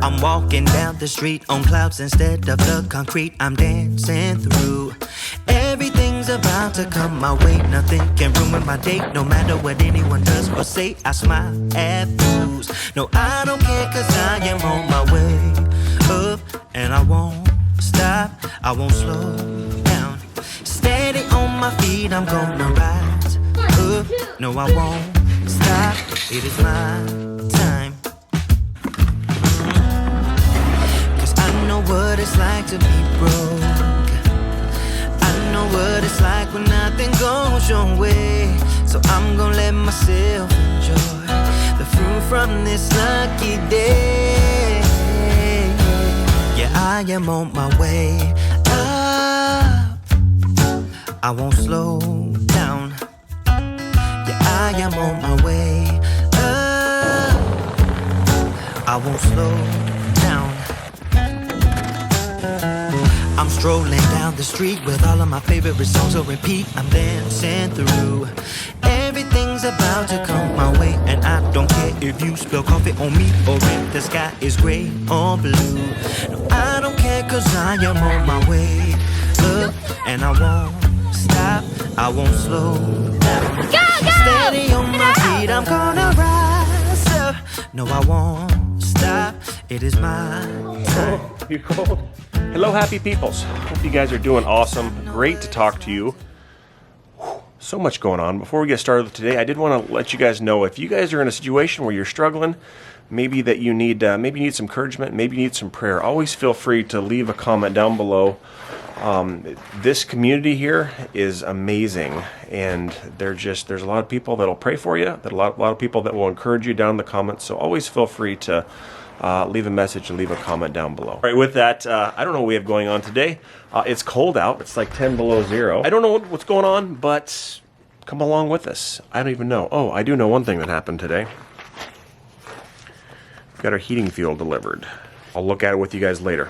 I'm walking down the street on clouds instead of the concrete I'm dancing through. Everything's about to come my way. Nothing can ruin my day, no matter what anyone does or say. I smile at fools. No, I don't care, cause I am on my way up, and I won't stop, I won't slow down. Steady on my feet, I'm gonna rise up. No, I won't stop, it is my time. Cause I know what it's like to be broke. I know what it's like when nothing goes your way. So I'm gonna let myself enjoy the fruit from this lucky day. Yeah, I am on my way up, I won't slow down. Yeah, I am on my way up, I won't slow down. I'm strolling down the street with all of my favorite songs on repeat. I'm dancing through. Everything's about to come my way, and I don't care if you spill coffee on me or if the sky is gray or blue. No, I don't care, cause I am on my way up, and I won't stop, I won't slow down. Go! Steady on my feet, I'm gonna rise up. No, I won't stop, it is my time. Oh, you cold? Hello, happy peoples. Hope you guys are doing awesome. Great to talk to you. So much going on. Before we get started today, I did want to let you guys know, if you guys are in a situation where you're struggling, maybe that you need some encouragement, maybe you need some prayer, always feel free to leave a comment down below. This community here is amazing, and there's a lot of people that'll pray for you, a lot of people that will encourage you down in the comments, so always feel free to leave a message and leave a comment down below. All right, with that, I don't know what we have going on today. It's cold out. It's like 10 below zero. I don't know what's going on, but come along with us. I don't even know. Oh, I do know one thing that happened today. We got our heating fuel delivered. I'll look at it with you guys later.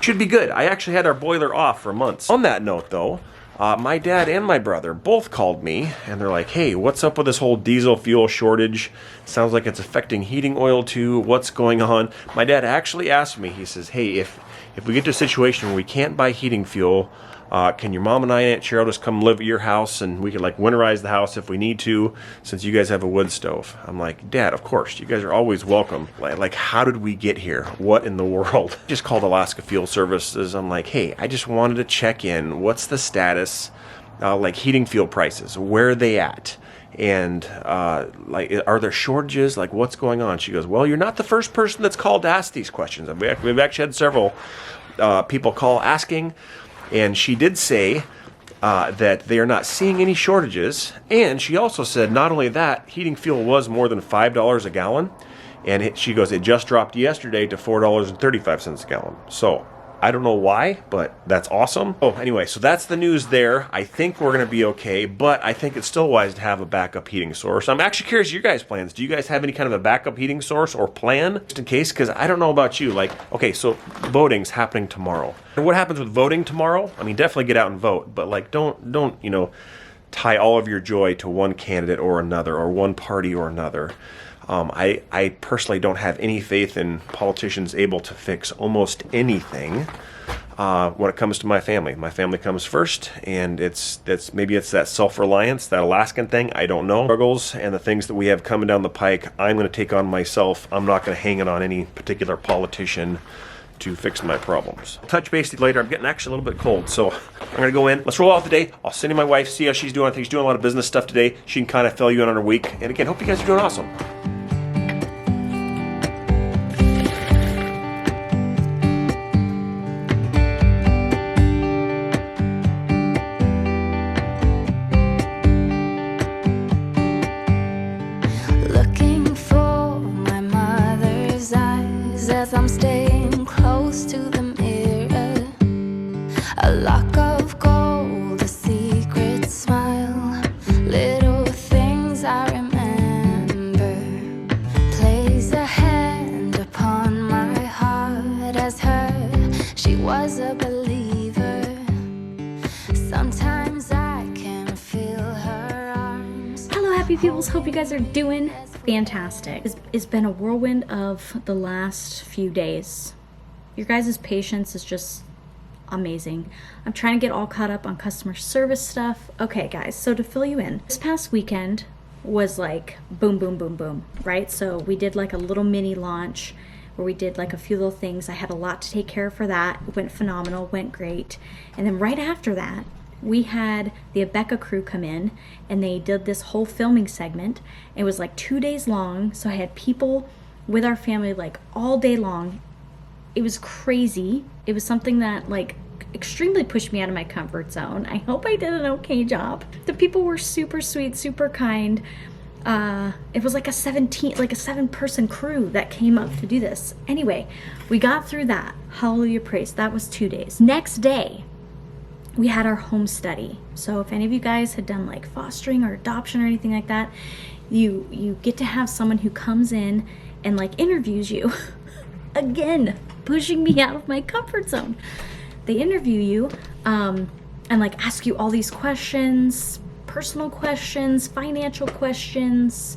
Should be good. I actually had our boiler off for months. On that note, though, my dad and my brother both called me, and they're like, hey, what's up with this whole diesel fuel shortage? Sounds like it's affecting heating oil too. What's going on? My dad actually asked me, he says, hey, if we get to a situation where we can't buy heating fuel, can your mom and I and Aunt Cheryl just come live at your house, and we could like winterize the house if we need to, since you guys have a wood stove? I'm like, Dad, of course, you guys are always welcome. Like, how did we get here? What in the world? Just called Alaska Fuel Services. I'm like, hey, I just wanted to check in. What's the status? Like heating fuel prices, where are they at? And like, are there shortages? Like, what's going on? She goes, well, you're not the first person that's called to ask these questions. We've actually had several people call asking. And she did say that they are not seeing any shortages. And she also said, not only that, heating fuel was more than $5 a gallon. And she goes, it just dropped yesterday to $4.35 a gallon. So I don't know why, but that's awesome. Oh, anyway, so that's the news there. I think we're going to be okay, but I think it's still wise to have a backup heating source. I'm actually curious your guys' plans. Do you guys have any kind of a backup heating source or plan just in case? Because I don't know about you. Like, okay, so voting's happening tomorrow. And what happens with voting tomorrow? I mean, definitely get out and vote, but like, don't tie all of your joy to one candidate or another, or one party or another. I personally don't have any faith in politicians able to fix almost anything when it comes to my family. My family comes first, and maybe it's that self-reliance, that Alaskan thing. I don't know. Struggles and the things that we have coming down the pike, I'm going to take on myself. I'm not going to hang it on any particular politician to fix my problems. I'll touch base later. I'm getting actually a little bit cold, so I'm going to go in. Let's roll out the day. I'll send you my wife, see how she's doing. I think she's doing a lot of business stuff today. She can kind of fill you in on her week. And again, hope you guys are doing awesome. I'm staying close to the mirror, a lock of gold, a secret smile, little things I remember, place a hand upon my heart as her, she was a believer, sometimes I can feel her arms. Hello happy peoples, hope you guys are doing fantastic. It's been a whirlwind of the last few days. Your guys' patience is just amazing. I'm trying to get all caught up on customer service stuff. Okay, guys, so to fill you in, this past weekend was like boom, boom, boom, boom, right? So we did like a little mini launch where we did like a few little things. I had a lot to take care of for that. It went phenomenal, went great. And then right after that, we had the Abeka crew come in and they did this whole filming segment. It was like 2 days long. So I had people with our family like all day long. It was crazy. It was something that like extremely pushed me out of my comfort zone. I hope I did an okay job. The people were super sweet, super kind. It was like a 7-person crew that came up to do this. Anyway, we got through that. Hallelujah, praise. That was 2 days. Next day, we had our home study. So if any of you guys had done like fostering or adoption or anything like that, you get to have someone who comes in and like interviews you. Again, pushing me out of my comfort zone. They interview you and like ask you all these questions, personal questions, financial questions,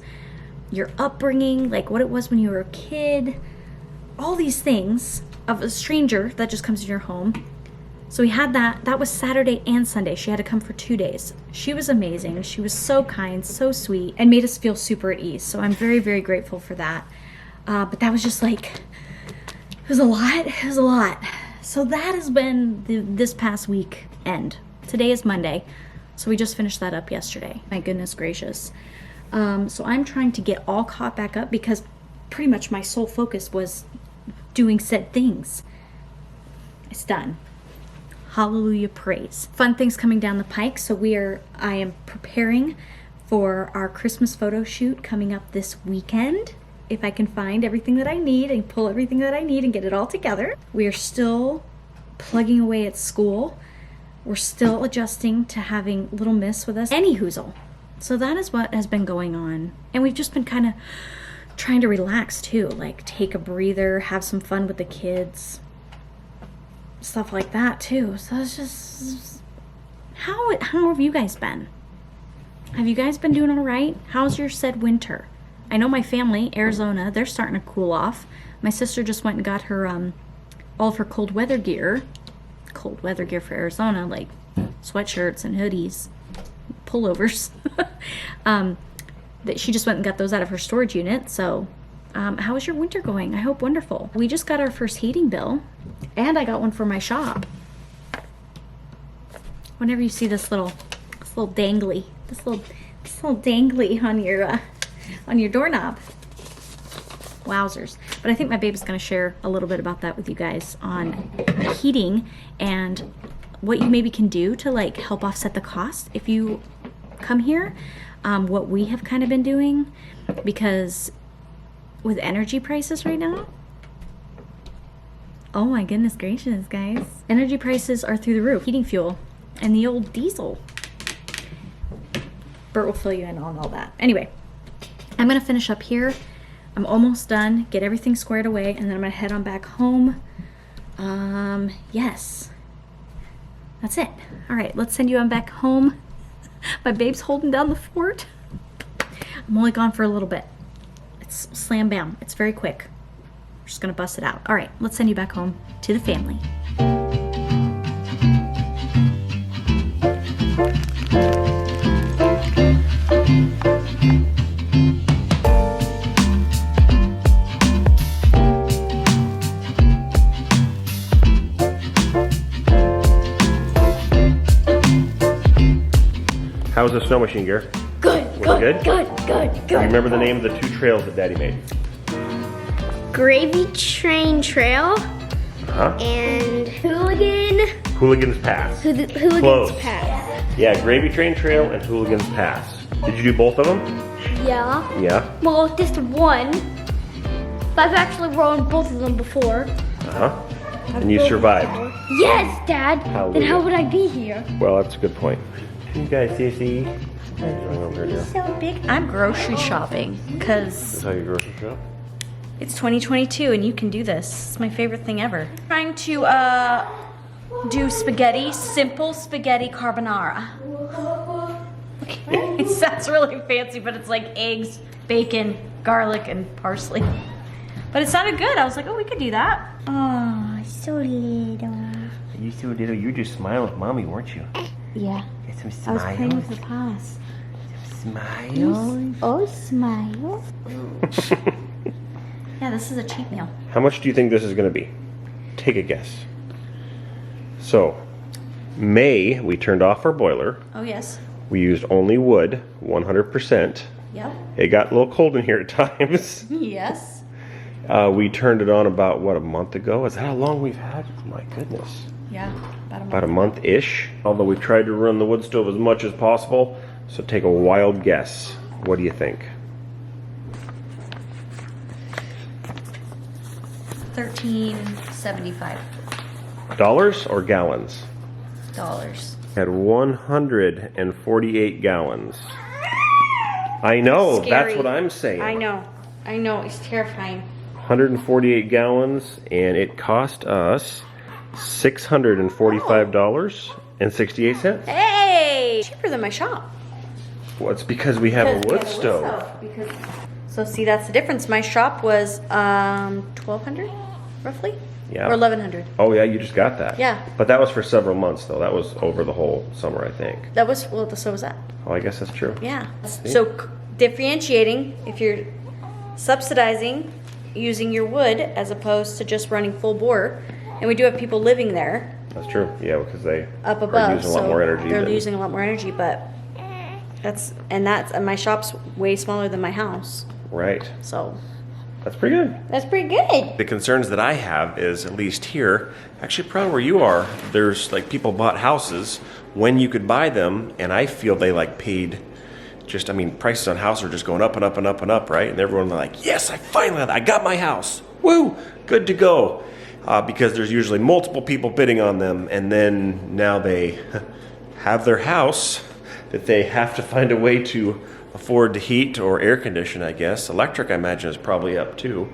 your upbringing, like what it was when you were a kid, all these things of a stranger that just comes in your home. So we had that. That was Saturday and Sunday. She had to come for 2 days. She was amazing. She was so kind, so sweet, and made us feel super at ease. So I'm very, very grateful for that. But that was just like, it was a lot. It was a lot. So that has been this past week end. Today is Monday. So we just finished that up yesterday. My goodness gracious. So I'm trying to get all caught back up because pretty much my sole focus was doing said things. It's done. Hallelujah, praise. Fun things coming down the pike. So I am preparing for our Christmas photo shoot coming up this weekend. If I can find everything that I need and pull everything that I need and get it all together. We are still plugging away at school. We're still adjusting to having little Miss with us. Any hoozle. So that is what has been going on. And we've just been kind of trying to relax too. Like take a breather, have some fun with the kids. Stuff like that too. So it's just, how have you guys been? Have you guys been doing all right? How's your said winter? I know my family, Arizona, they're starting to cool off. My sister just went and got her all of her cold weather gear for Arizona, like sweatshirts and hoodies, pullovers. That she just went and got those out of her storage unit. So how is your winter going? I hope wonderful. We just got our first heating bill, and I got one for my shop. Whenever you see this little dangly on your doorknob, wowzers. But I think my baby's going to share a little bit about that with you guys on heating and what you maybe can do to like help offset the cost if you come here. What we have kind of been doing, because with energy prices right now, oh my goodness gracious, guys. Energy prices are through the roof. Heating fuel and the old diesel. Bert will fill you in on all that. Anyway, I'm going to finish up here. I'm almost done. Get everything squared away, and then I'm going to head on back home. Yes. That's it. All right, let's send you on back home. My babe's holding down the fort. I'm only gone for a little bit. It's slam bam. It's very quick. We're just going to bust it out. All right, let's send you back home to the family. How's the snow machine gear? Good, good. Remember the name of the 2 trails that Daddy made? Gravy Train Trail and Hooligan's Pass. Hooligan's Close. Pass. Yeah, Gravy Train Trail and Hooligan's Pass. Did you do both of them? Yeah. Yeah. Well, just one. But I've actually rode both of them before. And you survived. Yes, Dad. Hallelujah. Then how would I be here? Well, that's a good point. You guys, Sissy. So big. I'm grocery shopping Is because this how you grocery shop? it's 2022 and you can do this. It's my favorite thing ever. Trying to do simple spaghetti carbonara. Okay. It sounds really fancy, but it's like eggs, bacon, garlic, and parsley. But it sounded good. I was like, oh, we could do that. Oh, so little. You so little. You were just smiling with mommy, weren't you? Yeah. Get some I was smiles. playing with the paws. Smiles. Oh, smile. Yeah, this is a cheap meal. How much do you think this is going to be? Take a guess. So, May, we turned off our boiler. Oh, yes. We used only wood, 100%. Yep. It got a little cold in here at times. Yes. We turned it on about, what, a month ago? Is that how long we've had? My goodness. Yeah, about a month. About a month-ish. Although we tried to run the wood stove as much as possible. So take a wild guess. What do you think? $13.75. Dollars or gallons? Dollars. Had 148 gallons. I know, Scary. that's what I'm saying. I know, it's terrifying. 148 gallons, and it cost us $645.68. Hey! Cheaper than my shop. Well, it's because we have a wood stove. So see, that's the difference. My shop was $1,200, roughly? Yeah. Or $1,100. Oh yeah, you just got that. Yeah. But that was for several months though. That was over the whole summer, I think. That was, well, so was that. Oh, I guess that's true. Yeah. So differentiating, if you're subsidizing using your wood as opposed to just running full bore, and we do have people living there That's true. Yeah, because they up are above, using a lot more energy. they're than- using a lot more energy, but and my shop's way smaller than my house, Right. so That's pretty good. that's pretty good. The concerns that I have is, at least here, actually probably where you are, there's like people bought houses when you could buy them, and I feel they like paid just, I mean, prices on houses are just going up and up and up and up, right? And everyone's like, yes, I got my house. Woo, good to go. Because there's usually multiple people bidding on them, and then now they have their house that they have to find a way to afford to heat or air condition, I guess. Electric, I imagine, is probably up too.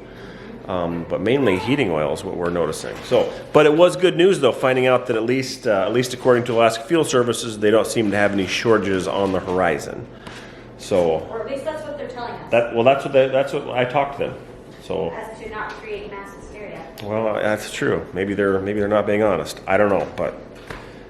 But mainly heating oil is what we're noticing. So, but it was good news though, finding out that at least according to Alaska Fuel Services, they don't seem to have any shortages on the horizon. So, Or at least that's what they're telling us. that's what I talked to them. So, As to not create mass hysteria. well, that's true. Maybe they're not being honest. I don't know, but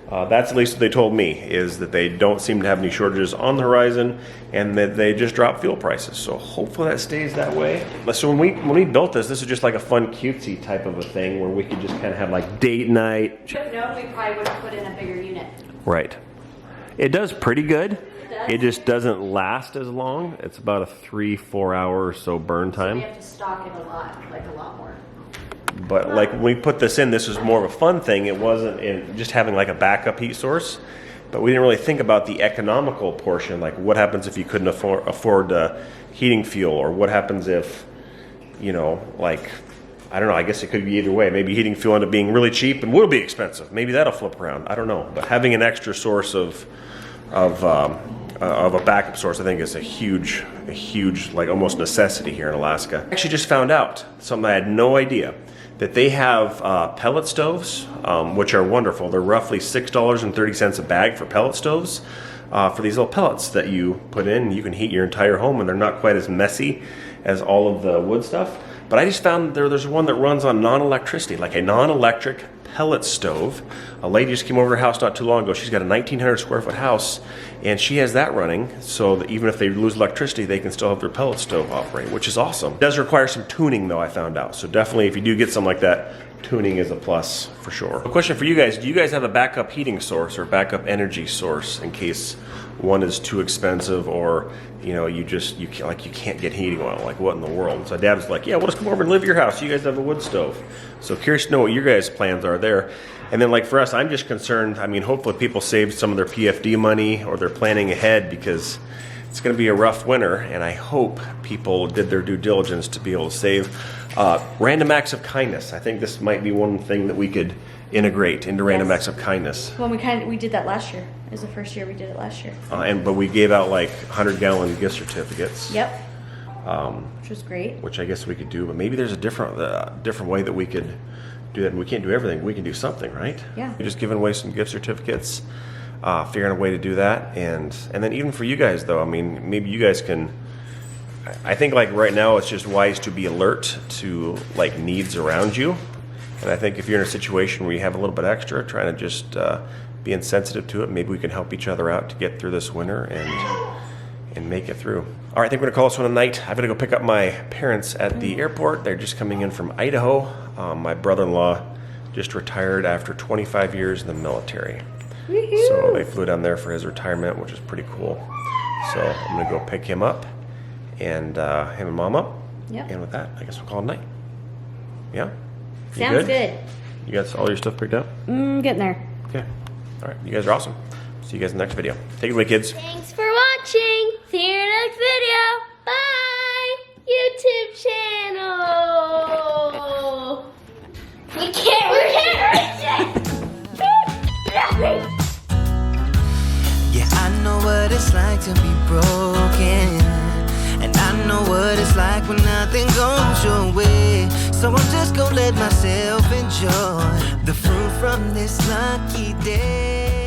that's at least what they told me, is that they don't seem to have any shortages on the horizon, and that they just dropped fuel prices. So hopefully that stays that way. So when we built this was just like a fun cutesy type of a thing where we could just kind of have like date night. If you'd known, we probably would have put in a bigger unit. Right. It does pretty good. It just doesn't last as long. It's about a 3-4 hour or so burn time. We have to stock it a lot more. But like when we put this in, this was more of a fun thing. It wasn't in just having like a backup heat source. But we didn't really think about the economical portion, like what happens if you couldn't afford heating fuel, or what happens if, like, I don't know, I guess it could be either way. Maybe heating fuel ended up being really cheap and will be expensive. Maybe that'll flip around. I don't know. But having an extra source of a backup source, I think, is a huge, like almost necessity here in Alaska. I actually just found out something I had no idea, that they have pellet stoves, which are wonderful. They're roughly $6.30 a bag for pellet stoves, for these little pellets that you put in. You can heat your entire home, and they're not quite as messy as all of the wood stuff. But I just found there's one that runs on non-electricity, like a non-electric pellet stove. A lady just came over to her house not too long ago. She's got a 1,900 square foot house, and she has that running, so that even if they lose electricity, they can still have their pellet stove operate, which is awesome. It does require some tuning though, I found out. So definitely, if you do get something like that, tuning is a plus for sure. A question for you guys: do you guys have a backup heating source or backup energy source in case one is too expensive, or you can't get heating oil? Like, what in the world? So Dad was like, yeah, we'll just come over and live at your house. You guys have a wood stove. So curious to know what your guys' plans are there. And then, like, for us, I'm just concerned. I mean, hopefully people saved some of their PFD money, or they're planning ahead, because it's going to be a rough winter, and I hope people did their due diligence to be able to save. Random acts of kindness. I think this might be one thing that we could integrate into random acts of kindness. Well, we did that last year. It was the first year we did it last year. But we gave out like 100-gallon gift certificates. Yep. Which was great. Which I guess we could do, but maybe there's a different way that we could do that. And we can't do everything. We can do something, right? Yeah. We're just giving away some gift certificates, figuring a way to do that, and then even for you guys though, I mean, maybe you guys can. I think like right now it's just wise to be alert to like needs around you. And I think if you're in a situation where you have a little bit extra, trying to just being sensitive to it, maybe we can help each other out to get through this winter and make it through. All right, I think we're gonna call this one a night. I've got to go pick up my parents at the airport. They're just coming in from Idaho. My brother-in-law just retired after 25 years in the military. Woo-hoo. So they flew down there for his retirement, which is pretty cool. So I'm gonna go pick him up and him and Mom up. Yep. And with that, I guess we'll call it a night. Yeah? You Sounds good. You got all your stuff picked up? Getting there. Okay. All right, you guys are awesome. See you guys in the next video. Take it away, kids. Thanks for watching. See you in the next video. Bye. YouTube channel. We can't reach it. Yeah, I know what it's like to be broken. And I know what it's like when nothing goes your way. So I'm just gonna let myself enjoy the fruit from this lucky day.